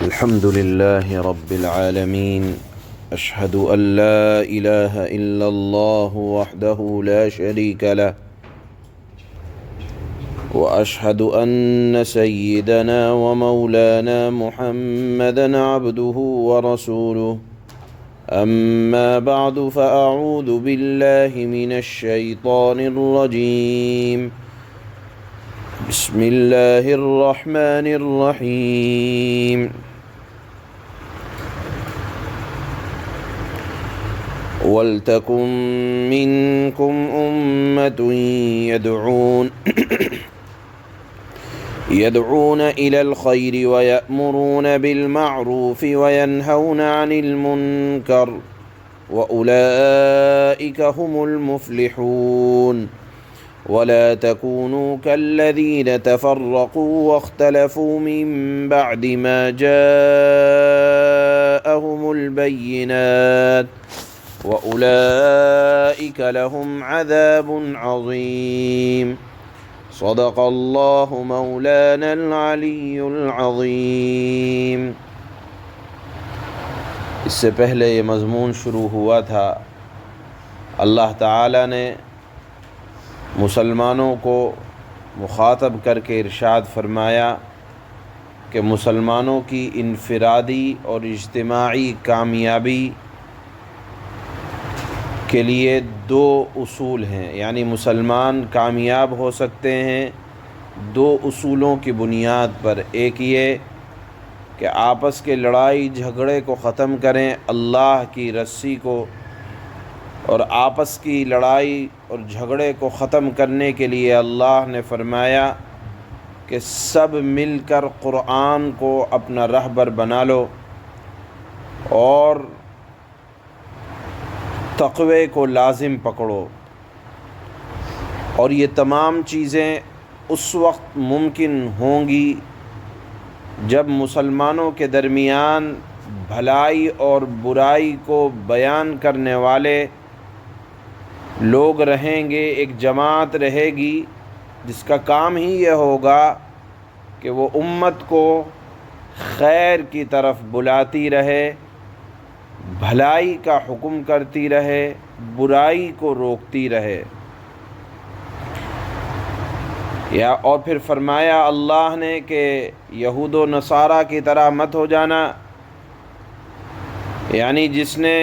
الحمد لله رب العالمين أشهد أن لا إله إلا الله وحده لا شريك له وأشهد أن سيدنا ومولانا محمدا عبده ورسوله أما بعد فأعوذ بالله من الشيطان الرجيم بسم الله الرحمن الرحيم وَلْتَكُنْ مِنْكُمْ أُمَّةٌ يدعون إلى الخير ويأمرون بالمعروف وينهون عن المنكر وأولئك هم المفلحون ولا تكونوا كالذين تفرقوا واختلفوا من بعد ما جاءهم البينات وأولئك لهم عذاب عظيم صدق اللہ مولانا العلی العظیم۔ اس سے پہلے یہ مضمون شروع ہوا تھا، اللہ تعالی نے مسلمانوں کو مخاطب کر کے ارشاد فرمایا کہ مسلمانوں کی انفرادی اور اجتماعی کامیابی کے لیے دو اصول ہیں، یعنی مسلمان کامیاب ہو سکتے ہیں دو اصولوں کی بنیاد پر۔ ایک یہ کہ آپس کے لڑائی جھگڑے کو ختم کریں اللہ کی رسی کو، اور آپس کی لڑائی اور جھگڑے کو ختم کرنے کے لیے اللہ نے فرمایا کہ سب مل کر قرآن کو اپنا رہبر بنا لو اور تقوی کو لازم پکڑو۔ اور یہ تمام چیزیں اس وقت ممکن ہوں گی جب مسلمانوں کے درمیان بھلائی اور برائی کو بیان کرنے والے لوگ رہیں گے، ایک جماعت رہے گی جس کا کام ہی یہ ہوگا کہ وہ امت کو خیر کی طرف بلاتی رہے، بھلائی کا حکم کرتی رہے، برائی کو روکتی رہے۔ اور پھر فرمایا اللہ نے کہ یہود و نصارہ کی طرح مت ہو جانا، یعنی جس نے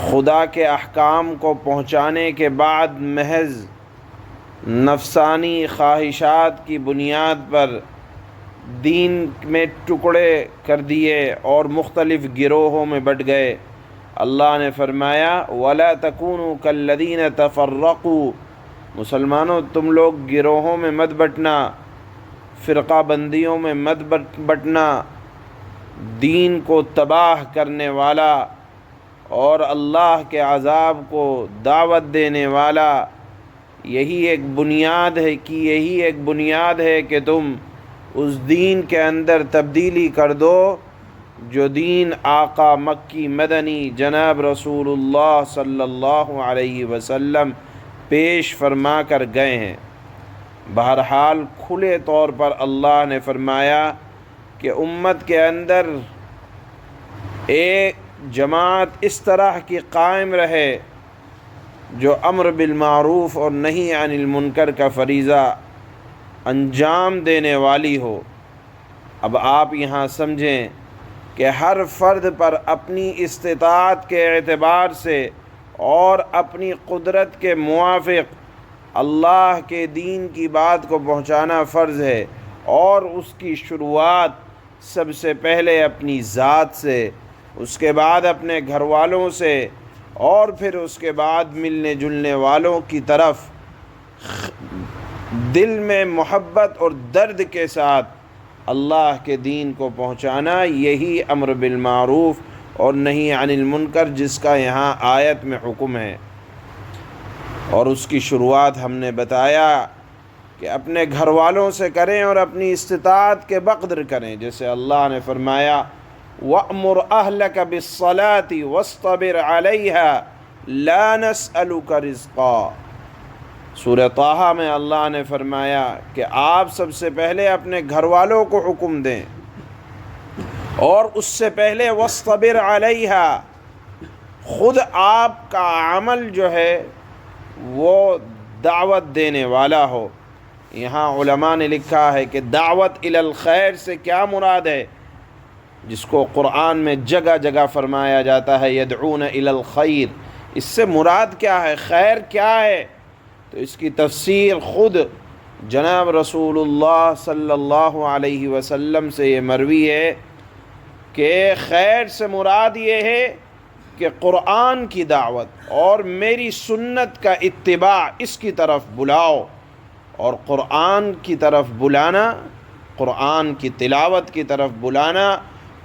خدا کے احکام کو پہنچانے کے بعد محض نفسانی خواہشات کی بنیاد پر دین میں ٹکڑے کر دیے اور مختلف گروہوں میں بٹ گئے۔ اللہ نے فرمایا وَلَا تَكُونُوا كَالَّذِينَ تَفَرَّقُوا، مسلمانوں تم لوگ گروہوں میں مت بٹنا، فرقہ بندیوں میں مت بٹنا، دین کو تباہ کرنے والا اور اللہ کے عذاب کو دعوت دینے والا یہی ایک بنیاد ہے کہ تم اس دین کے اندر تبدیلی کر دو جو دین آقا مکی مدنی جناب رسول اللہ صلی اللہ علیہ وسلم پیش فرما کر گئے ہیں۔ بہرحال کھلے طور پر اللہ نے فرمایا کہ امت کے اندر ایک جماعت اس طرح کی قائم رہے جو امر بالمعروف اور نہی عن المنکر کا فریضہ انجام دینے والی ہو۔ اب آپ یہاں سمجھیں کہ ہر فرد پر اپنی استطاعت کے اعتبار سے اور اپنی قدرت کے موافق اللہ کے دین کی بات کو پہنچانا فرض ہے، اور اس کی شروعات سب سے پہلے اپنی ذات سے، اس کے بعد اپنے گھر والوں سے، اور پھر اس کے بعد ملنے جلنے والوں کی طرف دل میں محبت اور درد کے ساتھ اللہ کے دین کو پہنچانا، یہی امر بالمعروف اور نہی عن المنکر جس کا یہاں آیت میں حکم ہے۔ اور اس کی شروعات ہم نے بتایا کہ اپنے گھر والوں سے کریں اور اپنی استطاعت کے بقدر کریں، جیسے اللہ نے فرمایا وَأْمُرْ أَهْلَكَ بِالصَّلَاةِ وَاصْطَبِرْ عَلَيْهَا لَا نَسْأَلُكَ رِزْقًا۔ سورہ طٰہٰ میں اللہ نے فرمایا کہ آپ سب سے پہلے اپنے گھر والوں کو حکم دیں اور اس سے پہلے وَاصْطَبِرْ عَلَيْهَا، خود آپ کا عمل جو ہے وہ دعوت دینے والا ہو۔ یہاں علماء نے لکھا ہے کہ دعوت الی الخیر سے کیا مراد ہے، جس کو قرآن میں جگہ جگہ فرمایا جاتا ہے یدعون الی الخیر، اس سے مراد کیا ہے، خیر کیا ہے؟ تو اس کی تفسیر خود جناب رسول اللہ صلی اللہ علیہ وسلم سے یہ مروی ہے کہ خیر سے مراد یہ ہے کہ قرآن کی دعوت اور میری سنت کا اتباع، اس کی طرف بلاؤ۔ اور قرآن کی طرف بلانا، قرآن کی تلاوت کی طرف بلانا،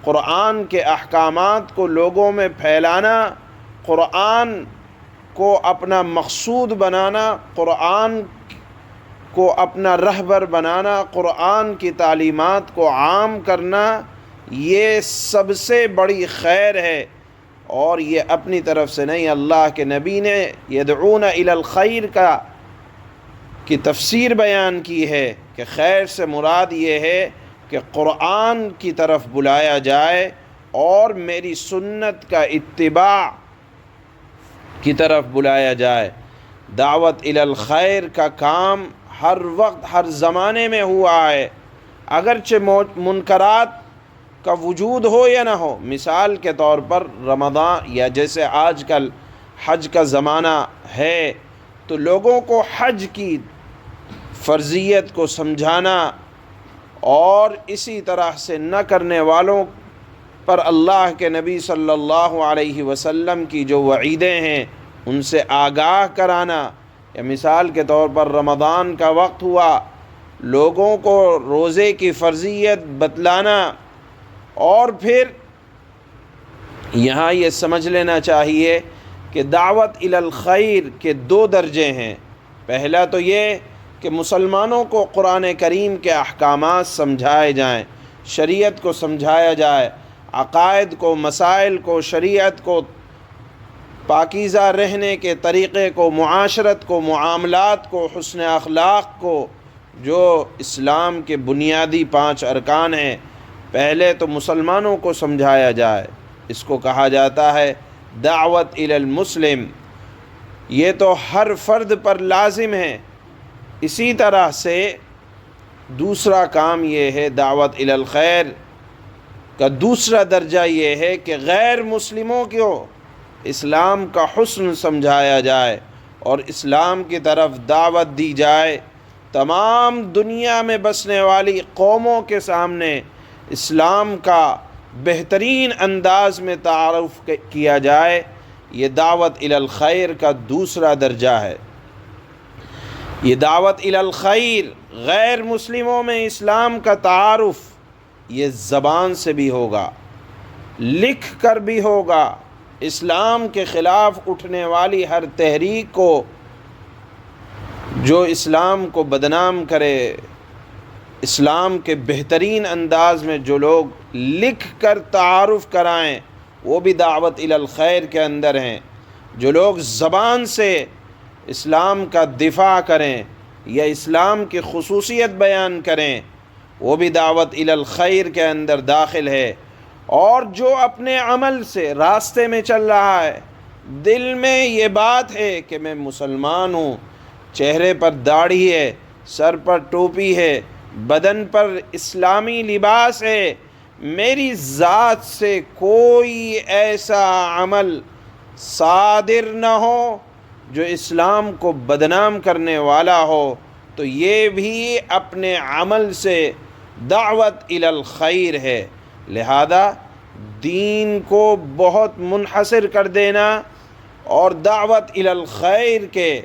قرآن کے احکامات کو لوگوں میں پھیلانا، قرآن کو اپنا مقصود بنانا، قرآن کو اپنا رہبر بنانا، قرآن کی تعلیمات کو عام کرنا، یہ سب سے بڑی خیر ہے۔ اور یہ اپنی طرف سے نہیں، اللہ کے نبی نے یدعون الی الخیر کی تفسیر بیان کی ہے کہ خیر سے مراد یہ ہے کہ قرآن کی طرف بلایا جائے اور میری سنت کا اتباع کی طرف بلایا جائے۔ دعوت الی الخیر کا کام ہر وقت ہر زمانے میں ہوا ہے، اگرچہ منکرات کا وجود ہو یا نہ ہو۔ مثال کے طور پر رمضان، یا جیسے آج کل حج کا زمانہ ہے تو لوگوں کو حج کی فرضیت کو سمجھانا اور اسی طرح سے نہ کرنے والوں پر اللہ کے نبی صلی اللہ علیہ وسلم کی جو وعیدیں ہیں ان سے آگاہ کرانا، یا مثال کے طور پر رمضان کا وقت ہوا، لوگوں کو روزے کی فرضیت بتلانا۔ اور پھر یہاں یہ سمجھ لینا چاہیے کہ دعوت الی الخیر کے دو درجے ہیں۔ پہلا تو یہ کہ مسلمانوں کو قرآن کریم کے احکامات سمجھائے جائیں، شریعت کو سمجھایا جائے، عقائد کو، مسائل کو، شریعت کو، پاکیزہ رہنے کے طریقے کو، معاشرت کو، معاملات کو، حسن اخلاق کو، جو اسلام کے بنیادی 5 ارکان ہیں، پہلے تو مسلمانوں کو سمجھایا جائے۔ اس کو کہا جاتا ہے دعوت الی المسلم، یہ تو ہر فرد پر لازم ہے۔ اسی طرح سے دوسرا کام یہ ہے، دعوت الی الخیر کا دوسرا درجہ یہ ہے کہ غیر مسلموں کو اسلام کا حسن سمجھایا جائے اور اسلام کی طرف دعوت دی جائے۔ تمام دنیا میں بسنے والی قوموں کے سامنے اسلام کا بہترین انداز میں تعارف کیا جائے، یہ دعوت الی الخیر کا دوسرا درجہ ہے۔ یہ دعوت الی الخیر، غیر مسلموں میں اسلام کا تعارف، یہ زبان سے بھی ہوگا، لکھ کر بھی ہوگا۔ اسلام کے خلاف اٹھنے والی ہر تحریک کو، جو اسلام کو بدنام کرے، اسلام کے بہترین انداز میں جو لوگ لکھ کر تعارف کرائیں، وہ بھی دعوت الی الخیر کے اندر ہیں۔ جو لوگ زبان سے اسلام کا دفاع کریں یا اسلام کی خصوصیت بیان کریں، وہ بھی دعوت الی الخیر کے اندر داخل ہے۔ اور جو اپنے عمل سے راستے میں چل رہا ہے، دل میں یہ بات ہے کہ میں مسلمان ہوں، چہرے پر داڑھی ہے، سر پر ٹوپی ہے، بدن پر اسلامی لباس ہے، میری ذات سے کوئی ایسا عمل صادر نہ ہو جو اسلام کو بدنام کرنے والا ہو، تو یہ بھی اپنے عمل سے دعوت الی الخیر ہے۔ لہذا دین کو بہت منحصر کر دینا اور دعوت الی الخیر کے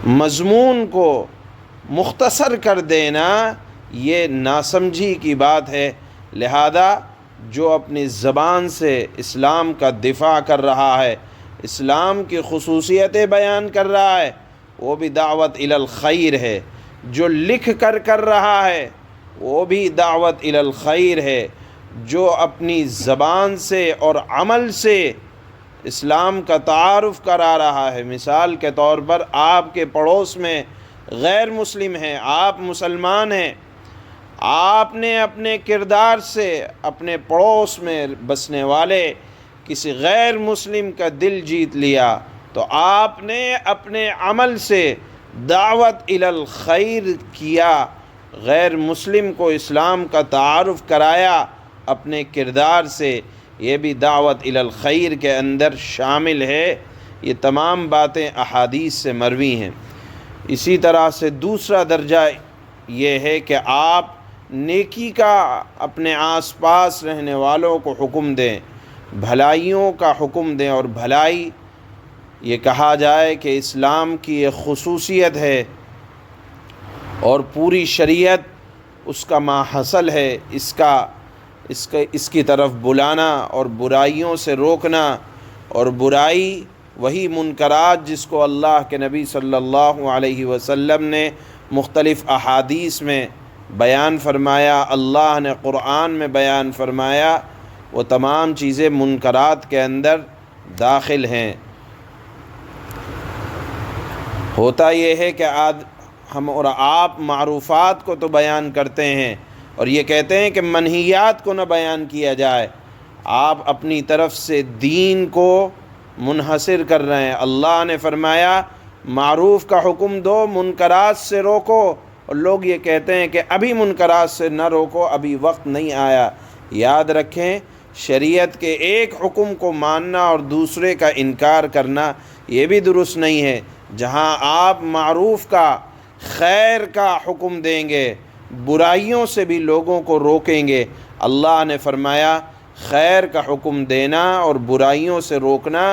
مضمون کو مختصر کر دینا، یہ ناسمجھی کی بات ہے۔ لہذا جو اپنی زبان سے اسلام کا دفاع کر رہا ہے، اسلام کی خصوصیتیں بیان کر رہا ہے، وہ بھی دعوت الی الخیر ہے۔ جو لکھ کر رہا ہے، وہ بھی دعوت الی الخیر ہے۔ جو اپنی زبان سے اور عمل سے اسلام کا تعارف کرا رہا ہے، مثال کے طور پر آپ کے پڑوس میں غیر مسلم ہیں، آپ مسلمان ہیں، آپ نے اپنے کردار سے اپنے پڑوس میں بسنے والے کسی غیر مسلم کا دل جیت لیا، تو آپ نے اپنے عمل سے دعوت الی الخیر کیا، غیر مسلم کو اسلام کا تعارف کرایا اپنے کردار سے، یہ بھی دعوت الی الخیر کے اندر شامل ہے۔ یہ تمام باتیں احادیث سے مروی ہیں۔ اسی طرح سے دوسرا درجہ یہ ہے کہ آپ نیکی کا اپنے آس پاس رہنے والوں کو حکم دیں، بھلائیوں کا حکم دیں، اور بھلائی یہ کہا جائے کہ اسلام کی ایک خصوصیت ہے اور پوری شریعت اس کا ماحصل ہے، اس کی طرف بلانا اور برائیوں سے روکنا، اور برائی وہی منکرات جس کو اللہ کے نبی صلی اللہ علیہ وسلم نے مختلف احادیث میں بیان فرمایا، اللہ نے قرآن میں بیان فرمایا، وہ تمام چیزیں منکرات کے اندر داخل ہیں۔ ہوتا یہ ہے کہ ہم اور آپ معروفات کو تو بیان کرتے ہیں اور یہ کہتے ہیں کہ منہیات کو نہ بیان کیا جائے، آپ اپنی طرف سے دین کو منحصر کر رہے ہیں۔ اللہ نے فرمایا معروف کا حکم دو، منکرات سے روکو، اور لوگ یہ کہتے ہیں کہ ابھی منکرات سے نہ روکو، ابھی وقت نہیں آیا۔ یاد رکھیں، شریعت کے ایک حکم کو ماننا اور دوسرے کا انکار کرنا یہ بھی درست نہیں ہے۔ جہاں آپ معروف کا، خیر کا حکم دیں گے، برائیوں سے بھی لوگوں کو روکیں گے۔ اللہ نے فرمایا خیر کا حکم دینا اور برائیوں سے روکنا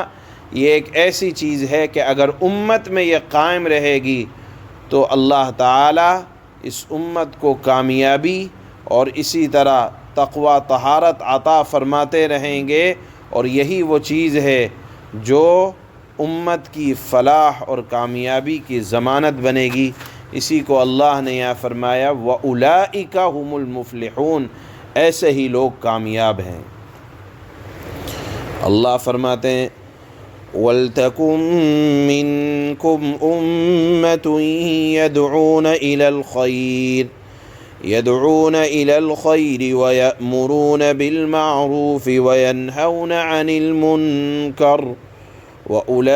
یہ ایک ایسی چیز ہے کہ اگر امت میں یہ قائم رہے گی تو اللہ تعالیٰ اس امت کو کامیابی اور اسی طرح تقوی طہارت عطا فرماتے رہیں گے، اور یہی وہ چیز ہے جو امت کی فلاح اور کامیابی کی ضمانت بنے گی۔ اسی کو اللہ نے یہاں فرمایا وَأُولَئِكَ هُمُ الْمُفْلِحُونَ، ایسے ہی لوگ کامیاب ہیں۔ اللہ فرماتے ہیں وَلْتَكُن مِّنكُمْ أُمَّةٌ يَدْعُونَ إِلَى الْخَيْرِ وَيَأْمُرُونَ بِالْمَعْرُوفِ وَيَنْهَوْنَ عَنِ الْمُنكَرِ وَأُولَئِكَ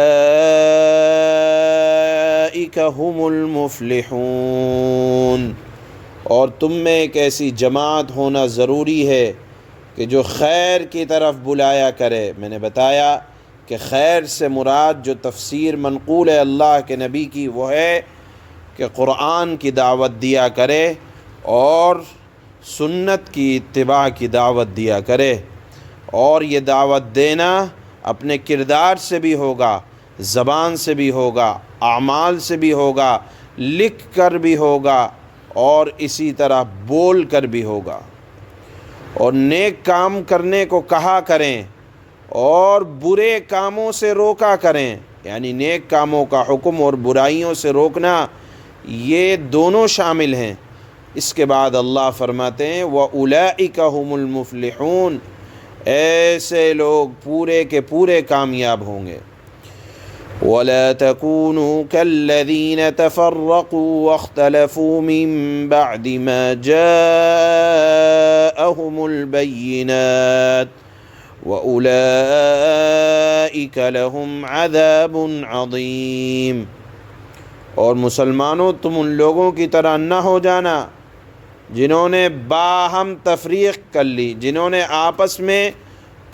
هُمُ الْمُفْلِحُونَ۔ اور تم میں ایک ایسی جماعت ہونا ضروری ہے کہ جو خیر کی طرف بلایا کرے۔ میں نے بتایا کہ خیر سے مراد جو تفسیر منقول ہے اللہ کے نبی کی وہ ہے کہ قرآن کی دعوت دیا کرے اور سنت کی اتباع کی دعوت دیا کرے، اور یہ دعوت دینا اپنے کردار سے بھی ہوگا، زبان سے بھی ہوگا، اعمال سے بھی ہوگا، لکھ کر بھی ہوگا، اور اسی طرح بول کر بھی ہوگا۔ اور نیک کام کرنے کو کہا کریں اور برے کاموں سے روکا کریں، یعنی نیک کاموں کا حکم اور برائیوں سے روکنا یہ دونوں شامل ہیں۔ اس کے بعد اللہ فرماتے ہیں وَأُولَئِكَ هُمُ الْمُفْلِحُونَ، ایسے لوگ پورے کے پورے کامیاب ہوں گے۔ وَلَا تَكُونُوا كَالَّذِينَ تَفَرَّقُوا وَاخْتَلَفُوا مِن بَعْدِ مَا جَاءَهُمُ الْبَيِّنَاتُ وَأُولَئِكَ لَهُمْ عَذَابٌ عَظِيمٌ۔ اور مسلمانوں تم ان لوگوں کی طرح نہ ہو جانا جنہوں نے باہم تفریق کر لی، جنہوں نے آپس میں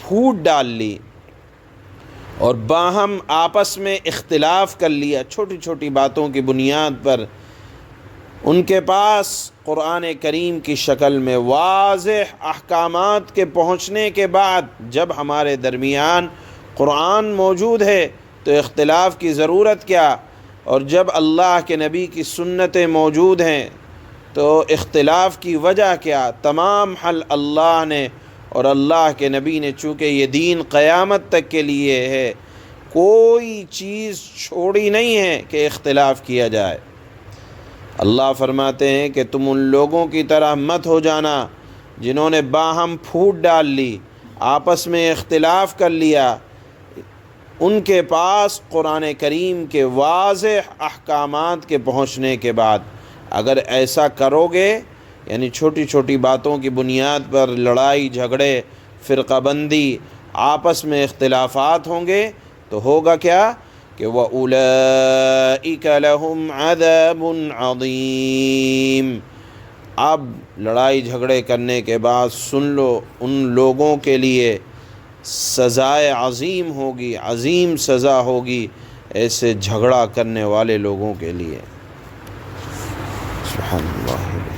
پھوٹ ڈال لی اور باہم آپس میں اختلاف کر لیا چھوٹی چھوٹی باتوں کی بنیاد پر۔ ان کے پاس قرآن کریم کی شکل میں واضح احکامات کے پہنچنے کے بعد جب ہمارے درمیان قرآن موجود ہے تو اختلاف کی ضرورت کیا، اور جب اللہ کے نبی کی سنتیں موجود ہیں تو اختلاف کی وجہ کیا؟ تمام حل اللہ نے اور اللہ کے نبی نے، چونکہ یہ دین قیامت تک کے لیے ہے، کوئی چیز چھوڑی نہیں ہے کہ اختلاف کیا جائے۔ اللہ فرماتے ہیں کہ تم ان لوگوں کی طرح مت ہو جانا جنہوں نے باہم پھوٹ ڈال لی، آپس میں اختلاف کر لیا۔ ان کے پاس قرآن کریم کے واضح احکامات کے پہنچنے کے بعد اگر ایسا کرو گے یعنی چھوٹی چھوٹی باتوں کی بنیاد پر لڑائی جھگڑے فرقہ بندی آپس میں اختلافات ہوں گے تو ہوگا کیا کہ وَأُولَئِكَ لَهُمْ عَذَابٌ عَظِيمٌ۔ اب لڑائی جھگڑے کرنے کے بعد سن لو، ان لوگوں کے لیے سزائے عظیم ہوگی، عظیم سزا ہوگی ایسے جھگڑا کرنے والے لوگوں کے لیے۔ سبحان اللہ۔